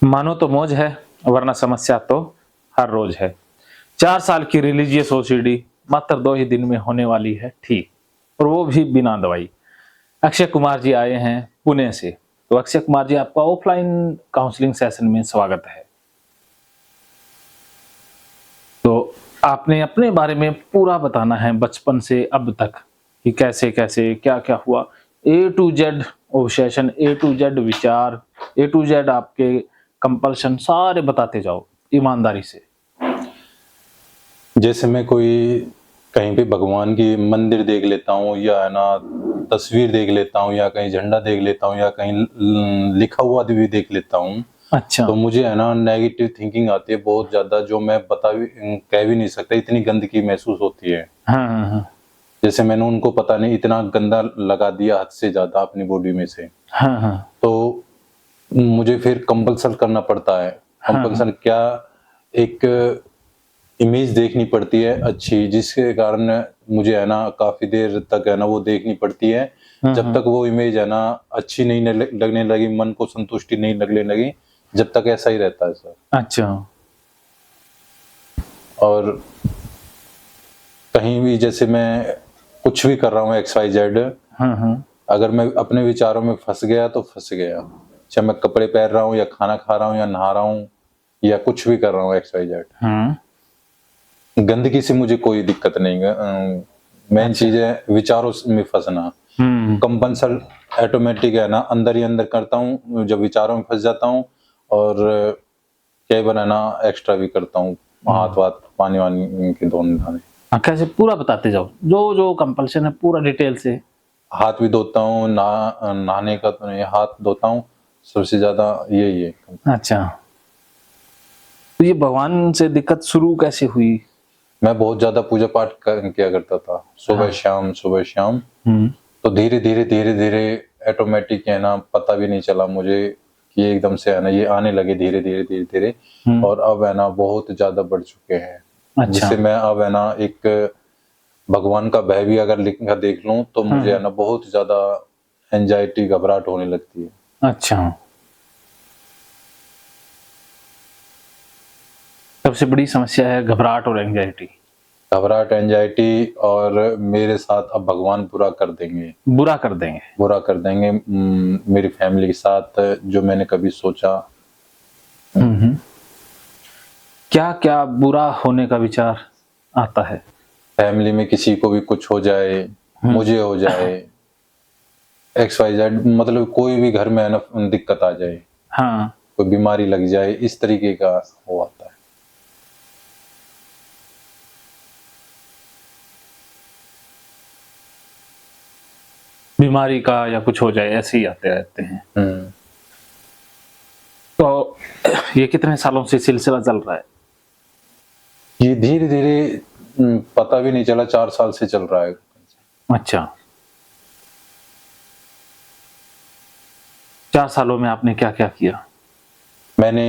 मानो तो मौज है, वरना समस्या तो हर रोज है। 4 साल की रिलीजियस ओसीडी मात्र 2 ही दिन में होने वाली है ठीक, और वो भी बिना दवाई। अक्षय कुमार जी आए हैं पुणे से। तो अक्षय कुमार जी, आपका ऑफलाइन काउंसलिंग सेशन में स्वागत है। तो आपने अपने बारे में पूरा बताना है बचपन से अब तक कि कैसे-कैसे, क्या-क्या हुआ। A to Z obsession, A to Z विचार, ए टू जेड आपके कंपल्शन सारे बताते जाओ ईमानदारी से। जैसे मैं कोई कहीं पे भगवान की मंदिर देख लेता हूँ या है ना तस्वीर देख लेता हूँ या कहीं झंडा देख लेता हूँ या कहीं लिखा हुआ भी देख लेता हूँ, अच्छा। तो मुझे है ना नेगेटिव थिंकिंग आती है बहुत ज़्यादा, जो मैं कह भी नहीं सकता, इतनी गंदगी महसूस होती है। हाँ, हाँ, हाँ। जैसे मैंने उनको पता नहीं इतना गंदा लगा दिया हद से ज़्यादा अपनी बॉडी में से, हाँ, हाँ। तो मुझे फिर कंपल्सन करना पड़ता है। हाँ, हाँ। कंपल्सन क्या, एक इमेज देखनी पड़ती है अच्छी, जिसके कारण मुझे है ना काफ़ी देर तक है ना वो देखनी पड़ती है। हाँ, जब हाँ। तक वो इमेज है ना अच्छी नहीं लगने लगी, मन को संतुष्टि नहीं लगने लगी, जब तक ऐसा ही रहता है सर। अच्छा। और कहीं भी जैसे मैं कुछ भी कर रहा हूँ एक्स वाई जेड, हाँ, हाँ। अगर मैं अपने विचारों में फँस गया तो फँस गया। चाहे मैं कपड़े पहन रहा हूँ या खाना खा रहा हूँ या नहा रहा हूँ या कुछ भी कर रहा हूँ एक्स वाई जेड। हाँ। गंदगी से मुझे कोई दिक्कत नहीं है। मेन अच्छा। चीज़ है विचारों में फँसना। हुँ। कंपल्सन ऑटोमेटिक है ना अंदर ही अंदर करता हूँ, जब विचारों में फँस जाता हूँ। और कई बार है ना एक्स्ट्रा भी करता हूँ, हाथ-वाथ पानी-वानी के धोने। हाँ, कैसे पूरा बताते जाओ, जो कंपल्शन है पूरा डिटेल से। हाथ भी धोता हूँ, नहाने का तो नहीं, हाथ धोता हूँ, सबसे ज़्यादा यही है। अच्छा। तो ये भगवान से दिक्कत शुरू कैसे हुई? मैं बहुत ज़्यादा पूजा-पाठ किया करता था, हाँ। सुबह शाम। हुँ। तो धीरे-धीरे ऑटोमेटिक है ना पता भी नहीं चला मुझे कि एकदम से है ना ये आने लगे धीरे-धीरे। हुँ। और अब है ना बहुत ज़्यादा बढ़ चुके हैं, अच्छा। जिससे मैं अब है ना एक भगवान का भय भी अगर लिखा देख लूँ तो हाँ, मुझे है हाँ। ना बहुत ज़्यादा एंग्ज़ायटी, घबराहट होने लगती है। अच्छा। सबसे बड़ी समस्या है घबराहट और एंग्ज़ायटी। घबराहट, एंग्ज़ायटी, और मेरे साथ अब भगवान बुरा कर देंगे। बुरा कर देंगे। बुरा कर देंगे मेरी फैमिली के साथ, जो मैंने कभी सोचा। हुँ, हुँ। क्या-क्या बुरा होने का विचार आता है? फैमिली में किसी को भी कुछ हो जाए, हुँ। मुझे हो जाए, एक्स वाई जेड, मतलब कोई भी घर में है ना दिक्कत आ जाए, हाँ। कोई बीमारी लग जाए, इस तरीके का वो आता है। बीमारी का या कुछ हो जाए, ऐसे ही आते रहते हैं। हुँ। तो ये कितने सालों से सिलसिला चल रहा है? ये धीरे-धीरे पता भी नहीं चला, 4 साल से चल रहा है। अच्छा। 4 सालों में आपने क्या-क्या किया? मैंने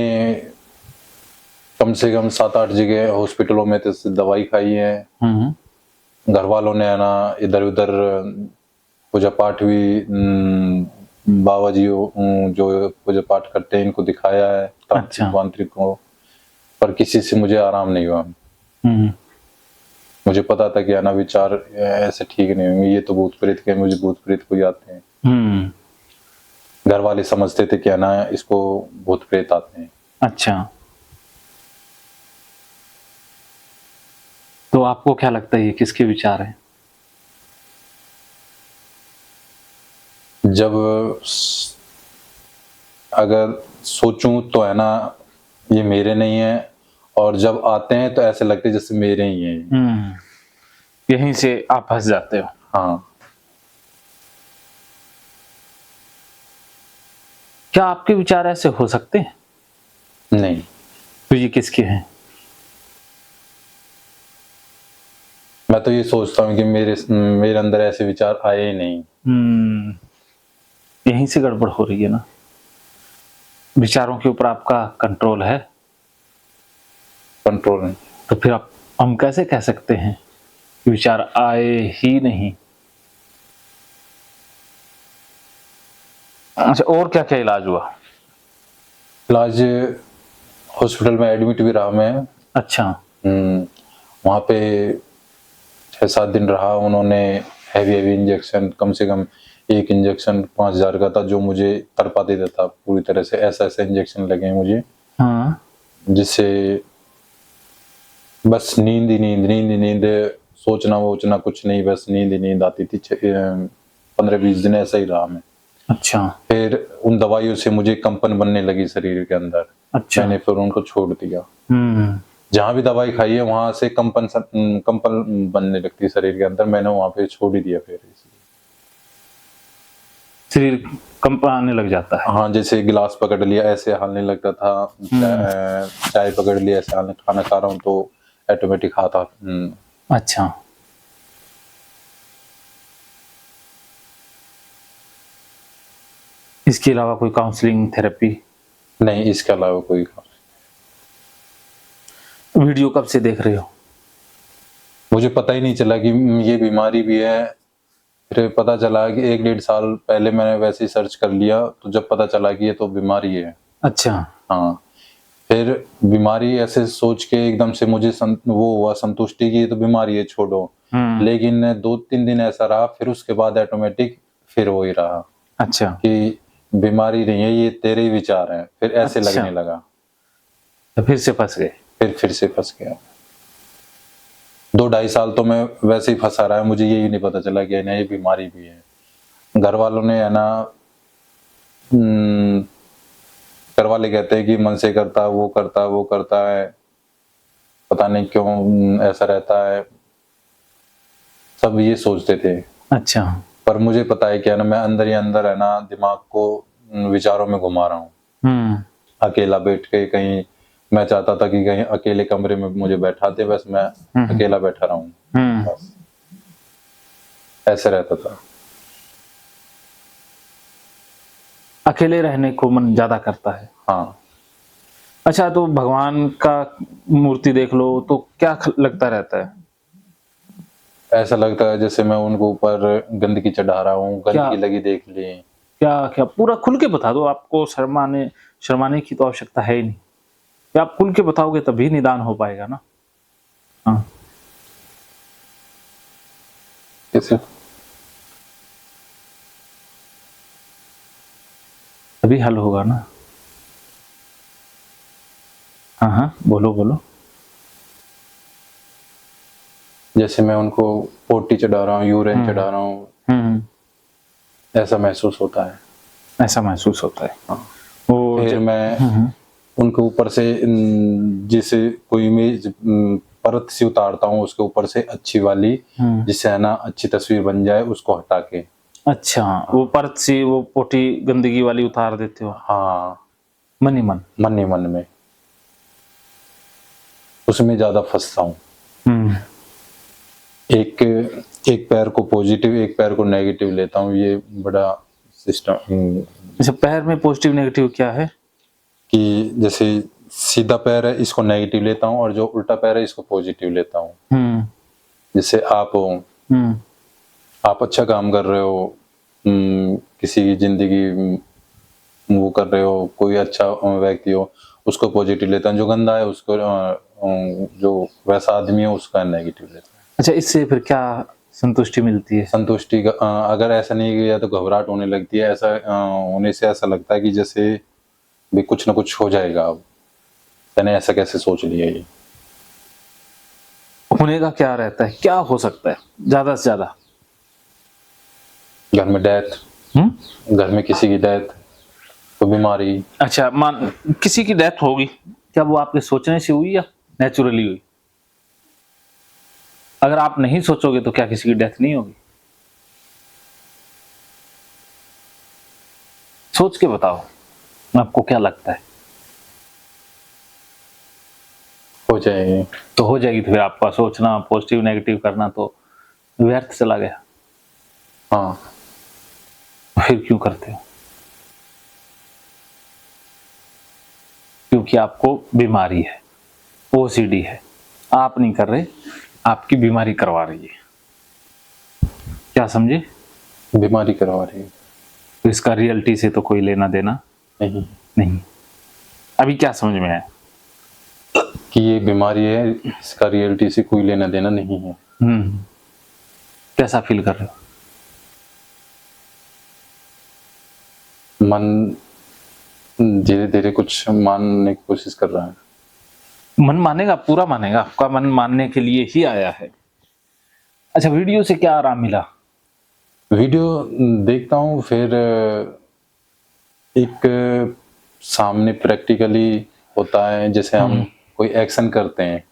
कम से कम 7-8 जगह हॉस्पिटलों में तो दवाई खाई है। हुँ, हुँ। घरवालों ने है ना इधर-उधर पूजा-पाठ भी बाबा जी जो पूजा-पाठ करते हैं इनको दिखाया है, अच्छा। तांत्रिक-वांत्रिक को, पर किसी से मुझे आराम नहीं हुआ। हुँ, हुँ। मुझे पता था कि है ना विचार ऐसे ठीक नहीं होंगे, ये तो भूत-प्रेत के, मुझे भूत-प्रेत को ही आते हैं। हुँ। घरवाले समझते थे कि है ना इसको भूत-प्रेत आते हैं। अच्छा। तो आपको क्या लगता है ये किसके विचार हैं? जब अगर सोचूं तो है ना ये मेरे नहीं है, और जब आते हैं तो ऐसे लगते हैं जैसे मेरे ही हैं। हुँ। यहीं से आप फँस जाते हो। हाँ। क्या आपके विचार ऐसे हो सकते हैं? नहीं। तो ये किसके हैं? मैं तो ये सोचता हूँ कि मेरे अंदर ऐसे विचार आए ही नहीं। हुँ। यहीं से गड़बड़ हो रही है ना? विचारों के ऊपर आपका कंट्रोल है, कंट्रोल नहीं। तो फिर आप हम कैसे कह सकते हैं कि विचार आए ही नहीं? अच्छा, और क्या-क्या इलाज हुआ? इलाज हॉस्पिटल में एडमिट भी रहा मैं। अच्छा। वहाँ पे 6-7 दिन रहा। उन्होंने हैवी इंजेक्शन, कम से कम एक इंजेक्शन 5,000 का था, जो मुझे तड़पा देता था पूरी तरह से। ऐसा इंजेक्शन लगे मुझे, हाँ। जिससे बस नींद ही नींद, सोचना वोचना कुछ नहीं, बस नींद ही नींद आती थी। 15-20 दिन ऐसा ही रहा मैं। अच्छा। फिर उन दवाइयों से मुझे कंपन बनने लगी शरीर के अंदर। अच्छा। मैंने फिर उनको छोड़ दिया। हम्म। जहाँ भी दवाई खाई है वहां से कंपन बनने लगती है शरीर के अंदर। मैंने वहां पे छोड़ ही दिया फिर। शरीर कंप आने लग जाता है। हाँ, जैसे गिलास पकड़ लिया ऐसे हालने लगता था, चाय पकड़ लिया ऐसे हालने, खाना खा रहा हूँ तो ऑटोमेटिक खाता। अच्छा। इसके अलावा कोई काउंसलिंग थेरेपी? नहीं, इसके अलावा कोई। वीडियो कब से देख रहे हो? मुझे पता ही नहीं चला कि ये बीमारी भी है। फिर पता चला कि 1-1.5 साल पहले मैंने वैसे ही सर्च कर लिया, तो जब पता चला कि ये तो बीमारी है। अच्छा। हाँ, फिर बीमारी ऐसे सोच के एकदम से मुझे वो हुआ संतुष्टि की ये तो बीमारी है, छोड़ो। लेकिन 2-3 दिन ऐसा रहा, फिर उसके बाद ऑटोमेटिक फिर वो ही रहा। अच्छा। कि बीमारी नहीं है, ये तेरे ही विचार हैं। फिर ऐसे अच्छा। लगने लगा। तो फिर से फंस गए? फिर से फंस गया। 2-2.5 साल तो मैं वैसे ही फंसा रहा है। मुझे यही नहीं पता चला कि नहीं, ये बीमारी भी है। घर वालों ने है ना, घर वाले कहते हैं कि मन से करता, वो करता है, पता नहीं क्यों ऐसा रहता है, सब ये सोचते थे। अच्छा। पर मुझे पता है कि ना, मैं अंदर ही अंदर है ना दिमाग को विचारों में घुमा रहा हूँ। अकेला बैठ के कहीं, मैं चाहता था कि कहीं अकेले कमरे में मुझे बैठा दे, बस मैं अकेला बैठा रहा हूँ, बस ऐसे रहता था। अकेले रहने को मन ज्यादा करता है? हाँ। अच्छा, तो भगवान का मूर्ति देख लो तो क्या लगता रहता है? ऐसा लगता है जैसे मैं उनको ऊपर गंदगी चढ़ा रहा हूँ, गंदगी लगी देख ली। क्या क्या पूरा खुल के बता दो, आपको शर्माने की तो आवश्यकता है ही नहीं। आप खुल के बताओगे तभी निदान हो पाएगा ना। हाँ। कैसे? तभी हल होगा ना। हाँ हाँ, बोलो बोलो। जैसे मैं उनको पोटी चढ़ा रहा हूँ, यूरिन चढ़ा रहा हूँ, ऐसा महसूस होता है। ऐसा महसूस होता है। हाँ। फिर मैं उनके ऊपर से जिसे कोई इमेज परत से उतारता हूँ, उसके ऊपर से अच्छी वाली, जिससे है ना अच्छी तस्वीर बन जाए, उसको हटा के। अच्छा, वो परत से वो पोटी गंदगी वाली उतार देते हो? हाँ, मन ही मन में उसमें ज्यादा फंसता हूँ। एक पैर को पॉजिटिव, एक पैर को नेगेटिव लेता हूँ। ये बड़ा सिस्टम। अच्छा, पैर में पॉजिटिव नेगेटिव क्या है? कि जैसे सीधा पैर है, इसको नेगेटिव लेता हूँ, और जो उल्टा पैर है इसको पॉजिटिव लेता हूँ। जैसे आप हो, आप अच्छा काम कर रहे हो, किसी की जिंदगी वो कर रहे हो, कोई अच्छा व्यक्ति हो, उसको पॉजिटिव लेता हूँ। जो गंदा है उसको, जो वैसा आदमी है उसका नेगेटिव लेता हूँ। अच्छा, इससे फिर क्या संतुष्टि मिलती है? संतुष्टि अगर ऐसा नहीं किया तो घबराहट होने लगती है। ऐसा होने से ऐसा लगता है कि जैसे भी कुछ ना कुछ हो जाएगा। अब मैंने ऐसा कैसे सोच लिया? ये होने का क्या रहता है, क्या हो सकता है ज्यादा से ज्यादा? घर में डेथ, घर में किसी की डेथ, तो बीमारी। अच्छा, मान किसी की डेथ होगी, क्या वो आपके सोचने से हुई या नेचुरली हुई? अगर आप नहीं सोचोगे तो क्या किसी की डेथ नहीं होगी? सोच के बताओ, आपको क्या लगता है? हो जाएगी तो हो जाएगी, तो फिर आपका सोचना पॉजिटिव नेगेटिव करना तो व्यर्थ चला गया। हाँ, फिर क्यों करते हो? क्योंकि आपको बीमारी है, ओसीडी है। आप नहीं कर रहे, आपकी बीमारी करवा रही है। क्या समझे? बीमारी करवा रही है। तो इसका रियलिटी से तो कोई लेना देना नहीं। नहीं। अभी क्या समझ में आया? कि ये बीमारी है, इसका रियलिटी से कोई लेना देना नहीं है। कैसा फील कर रहे हो? मन धीरे धीरे कुछ मानने की कोशिश कर रहा है। मन मानेगा, पूरा मानेगा, आपका मन मानने के लिए ही आया है। अच्छा, वीडियो से क्या आराम मिला? वीडियो देखता हूँ, फिर एक सामने प्रैक्टिकली होता है, जैसे हम कोई एक्शन करते हैं,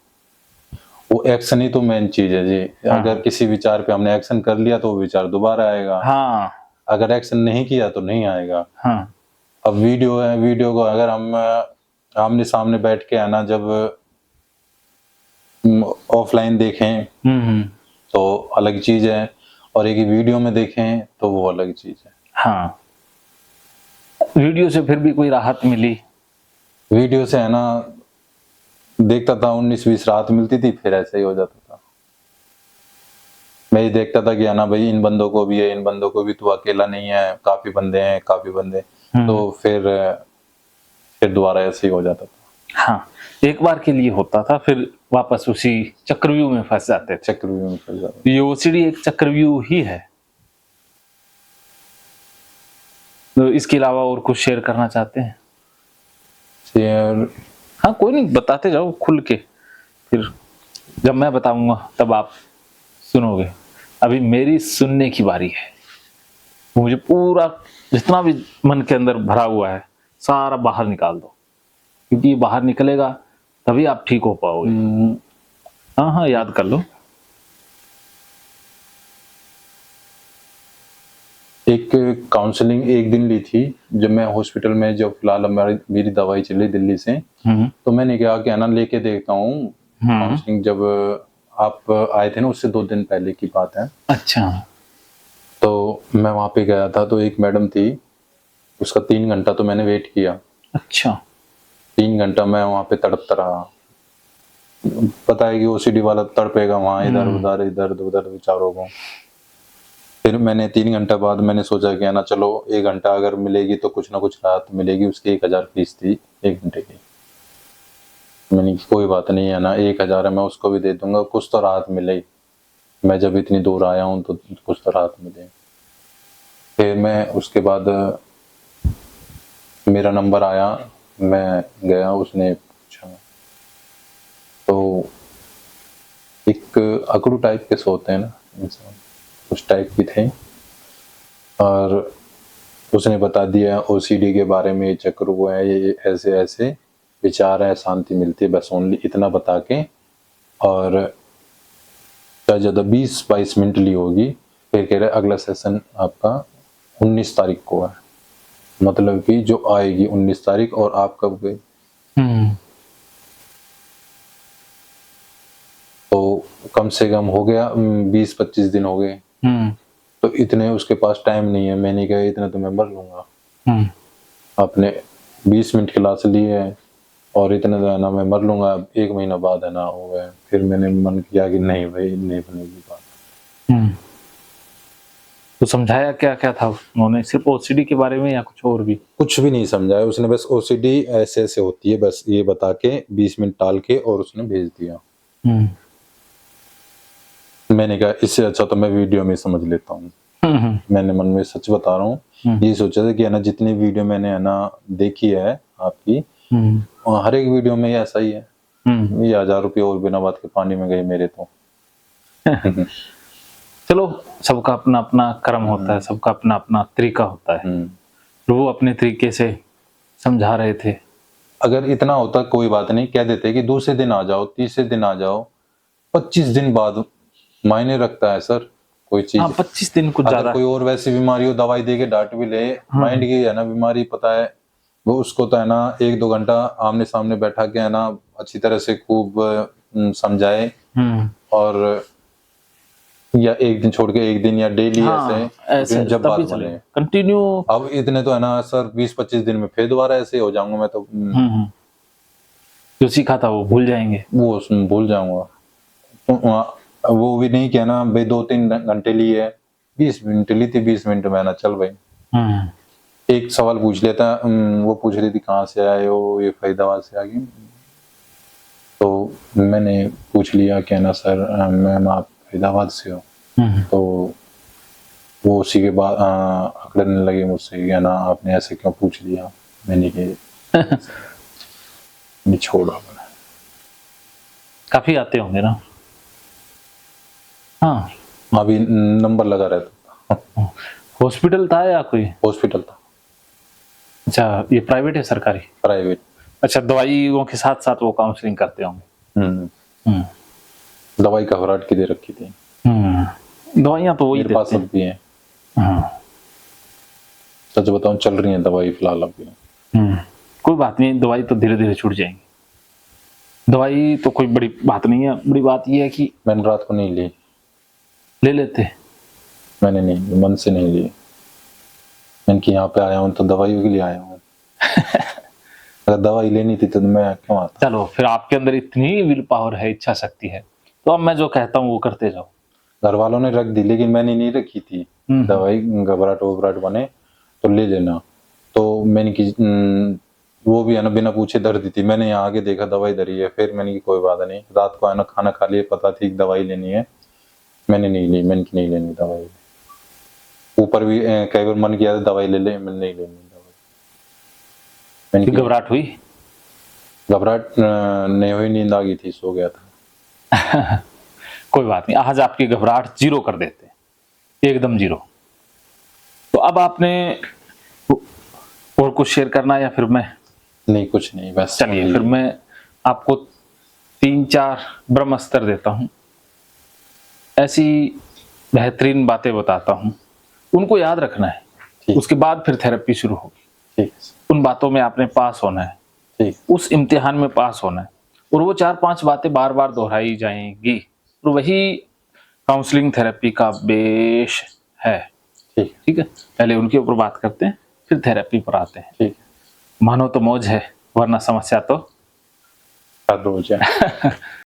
वो एक्शन ही तो मेन चीज है जी। अगर किसी विचार पे हमने एक्शन कर लिया तो वो विचार दोबारा आएगा। हाँ, अगर एक्शन नहीं किया तो नहीं आएगा। हाँ, अब वीडियो है, वीडियो को अगर हम आमने सामने बैठ के आना, जब ऑफलाइन देखें तो अलग चीज है, और एक वीडियो में देखें तो वो अलग चीज है। हाँ। वीडियो से फिर भी कोई राहत मिली? वीडियो से है ना, देखता था 19-20 राहत मिलती थी, फिर ऐसे ही हो जाता था। मैं ये देखता था कि है ना भाई, इन बंदों को भी है, इन बंदों को भी, तू अकेला नहीं है, काफी बंदे हैं, काफी बंदे। तो फिर दोबारा ऐसे ही हो जाता था। हाँ, एक बार के लिए होता था, फिर वापस उसी चक्रव्यूह में फंस जाते थे। चक्रव्यूह में फंस जाता। ये ओसीडी एक चक्रव्यूह ही है। तो इसके अलावा और कुछ शेयर करना चाहते हैं? शेयर? हाँ, कोई नहीं, बताते जाओ खुल के, फिर जब मैं बताऊंगा तब आप सुनोगे। अभी मेरी सुनने की बारी है। मुझे पूरा जितना भी मन के अंदर भरा हुआ है सारा बाहर निकाल दो, क्योंकि ये बाहर निकलेगा तभी आप ठीक हो पाओगे। हाँ हाँ, याद कर लो। एक काउंसलिंग एक दिन ली थी जब मैं हॉस्पिटल में, जब फिलहाल मेरी दवाई चली दिल्ली से, तो मैंने कहा कि ना लेके देखता हूँ काउंसलिंग। जब आप आए थे ना, उससे 2 दिन पहले की बात है। अच्छा। तो मैं वहां पे गया था, तो एक मैडम थी, उसका 3 घंटा तो मैंने वेट किया। अच्छा। 3 घंटा मैं वहां पे तड़पता रहा। पता है कि ओसीडी वाला तड़पेगा वहां, इधर उधर विचारों को। फिर मैंने 3 घंटा बाद मैंने सोचा कि ना चलो 1 घंटा अगर मिलेगी तो कुछ ना कुछ राहत मिलेगी। उसकी 1000 फीस थी 1 घंटे की। मैंने कोई बात नहीं है ना, 1000 है, मैं उसको भी दे दूंगा, कुछ तो राहत मिले। मैं जब इतनी दूर आया हूँ तो कुछ तो राहत मिले। फिर मैं उसके बाद मेरा नंबर आया, मैं गया, उसने पूछा, तो एक अकड़ू टाइप के सोते हैं ना इंसान, उस टाइप की थे। और उसने बता दिया ओसीडी के बारे में, ये चक्र हुआ है, ये ऐसे ऐसे विचार है, शांति मिलती है, बस ओनली इतना बता के। और ज़्यादा 20-22 मिनट ली होगी। फिर कह रहे अगला सेशन आपका 19 तारीख को है, मतलब कि जो आएगी 19 तारीख। और आप कब गए? तो कम से कम हो गया 20-25 दिन हो गए। तो इतने उसके पास टाइम नहीं है। मैंने कहा इतने तो मैं मर लूंगा। आपने 20 मिनट क्लास ली है और इतने तो है ना मैं मर लूंगा, 1 महीना बाद है ना हो गए। फिर मैंने मन किया कि नहीं भाई, नहीं बनेगी बात। तो समझाया क्या क्या था उन्होंने? सिर्फ ओसीडी के बारे में या कुछ और भी? कुछ भी नहीं समझाया उसने, बस ओसीडी ऐसे ऐसे होती है बस ये बता के 20 मिनट टाल के और उसने भेज दिया। मैंने कहा इससे अच्छा तो मैं वीडियो में समझ लेता हूँ। मैंने मन में सच बता रहा हूँ, ये सोचा था कि है ना जितनी वीडियो मैंने है ना देखी है आपकी, हर एक वीडियो में ऐसा ही है। ये 1000 रुपये और बिना बात के पानी में गए मेरे तो। चलो, सबका अपना अपना कर्म होता है, सबका अपना अपना तरीका होता है। तो वो अपने तरीके से समझा रहे थे। अगर इतना होता कोई बात नहीं, कह देते कि दूसरे दिन आ जाओ, तीसरे दिन आ जाओ, 25 दिन बाद मायने रखता है सर कोई चीज। 25 दिन कुछ ज्यादा। कोई और वैसी बीमारी हो, दवाई दे के डांट भी ले, माइंड की है ना बीमारी पता है वो, उसको तो है ना 1-2 घंटा आमने सामने बैठा के है ना अच्छी तरह से खूब समझाए, और या एक दिन छोड़ के एक दिन या डेली ऐसे जब बात बने कंटिन्यू। अब इतने तो है ना सर 20-25 दिन में फिर दोबारा ऐसे हो जाऊंगा मैं तो। जो सीखा था वो भूल जाएंगे, वो भूल जाऊंगा। तो वो भी नहीं क्या ना भाई 2-3 घंटे लिए, 20 मिनट ली थी, 20 मिनट में ना चल भाई एक सवाल पूछ लिया था, वो पूछ रही थी कहाँ से आए हो, ये फरीदाबाद से आ गई। तो मैंने पूछ लिया क्या ना सर, मैम आप फरीदाबाद से हो। तो वो उसी के बाद अकड़ने लगे मुझसे, क्या ना आपने ऐसे क्यों पूछ लिया। मैंने कहा नहीं छोड़ा। काफी आते होंगे ना। हाँ, अभी नंबर लगा रहता था। हॉस्पिटल था या कोई? हॉस्पिटल था। अच्छा, ये प्राइवेट है सरकारी? प्राइवेट। अच्छा, दवाइयों के साथ साथ वो काउंसलिंग करते होंगे। दवाई घबराहट की दे रखी थी। दवाइयाँ तो वही मेरे पास देते अब भी हैं। हैं। सच बताऊं चल रही है दवाई फिलहाल अभी। कोई बात नहीं, दवाई तो धीरे धीरे छूट जाएंगी। दवाई तो कोई बड़ी बात नहीं है, बड़ी बात यह है कि मैंने रात को नहीं ली। ले लेते। मैंने नहीं, मन से नहीं ली। मैंने कि यहाँ पे आया हूँ तो दवाइयों के लिए आया हूँ। अगर दवाई लेनी थी तो मैं क्यों आता। चलो, फिर आपके अंदर इतनी विल पावर है, इच्छा शक्ति है, तो अब मैं जो कहता हूँ वो करते जाओ। घर वालों ने रख दी लेकिन मैंने नहीं रखी थी दवाई। घबराहट वबराहट बने तो ले लेना। तो मैंने की वो भी है ना बिना पूछे धर दी थी। मैंने यहाँ आके देखा दवाई धरी है, फिर मैंने की कोई बात नहीं। रात को आना खाना खा लिया, पता थी दवाई लेनी है, मैंने नहीं ली। मैंने की नहीं लेनी दवाई। ऊपर भी कई बार मन किया था दवाई ले ले, मैंने नहीं लेनी दवाई। मैंने घबराहट हुई? घबराहट नहीं हुई, नींद आ गई थी, सो गया था। कोई बात नहीं, आज आपकी घबराहट जीरो कर देते हैं, एकदम जीरो। तो अब आपने और कुछ शेयर करना है या फिर मैं? नहीं कुछ नहीं, बस चलिए फिर मैं आपको 3-4 ब्रह्मास्त्र देता हूं, ऐसी बेहतरीन बातें बताता हूं, उनको याद रखना है। उसके बाद फिर थेरेपी शुरू होगी। ठीक। उन बातों में आपने पास होना है। ठीक। उस इम्तिहान में पास होना है, और वो 4-5 बातें बार बार दोहराई जाएंगी, और वही काउंसलिंग थेरेपी का बेस है। ठीक है, पहले उनके ऊपर बात करते हैं, फिर थेरेपी पर आते हैं। ठीक। मानो तो मौज है, वरना समस्या तो हर रोज है।